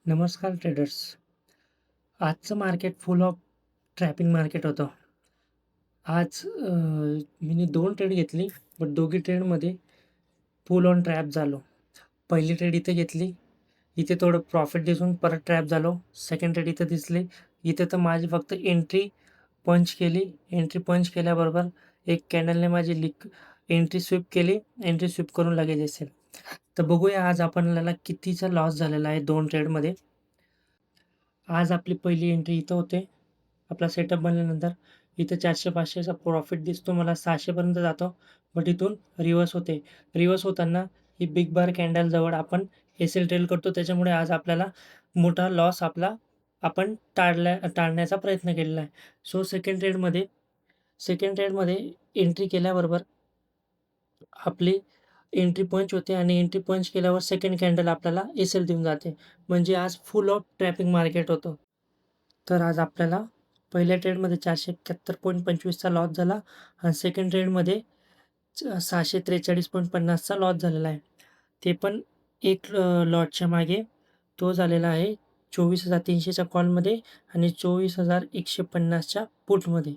नमस्कार ट्रेडर्स. आजचं market full of trapping market होतं. आज मी 2 ट्रेड घेतली, बट दोघी ट्रेडमध्ये फुल ऑन ट्रॅप झालो. पहिली ट्रेड इथे घेतली, इथे थोडं प्रॉफिट दिसून परत ट्रॅप झालो. सेकंड ट्रेड इथं दिसली, इथे तर माझी फक्त एंट्री पंच केली. एंट्री पंच केल्याबरोबर एक कॅन्डलने माझी एंट्री स्वीप केली. एंट्री स्वीप करून लगेच असेल. तर बघूया आज आपल्याला कितीचा लॉस झालेला आहे 2 ट्रेडमध्ये. आज आपली पहिली एंट्री इथं होते. आपला सेटअप बनल्यानंतर इथं 400-500चा प्रॉफिट दिसतो मला, 600 पर्यंत जातो. बट इथून रिव्हर्स होते. रिव्हर्स होताना ही बिग बार कॅन्डलजवळ आपण एस-एल ट्रेल करतो. त्याच्यामुळे आज आपल्याला मोठा लॉस आपण टाळण्याचा प्रयत्न केलेला आहे. सो सेकंड ट्रेडमध्ये एंट्री केल्याबरोबर आपली एंट्री पंच होते आणि एंट्री पंच केल्यावर सेकंड कॅन्डल आपल्याला एस-एल देऊन जाते. म्हणजे आज फुल ऑफ ट्रॅपिंग मार्केट होतं. तर आज आपल्याला पहिल्या ट्रेडमध्ये 471.25चा लॉस झाला आणि सेकंड ट्रेडमध्ये 643.50चा लॉस झालेला आहे. ते पण एक लॉटच्या मागे तो झालेला आहे 24,300च्या कॉलमध्ये आणि 24,150च्या पुटमध्ये.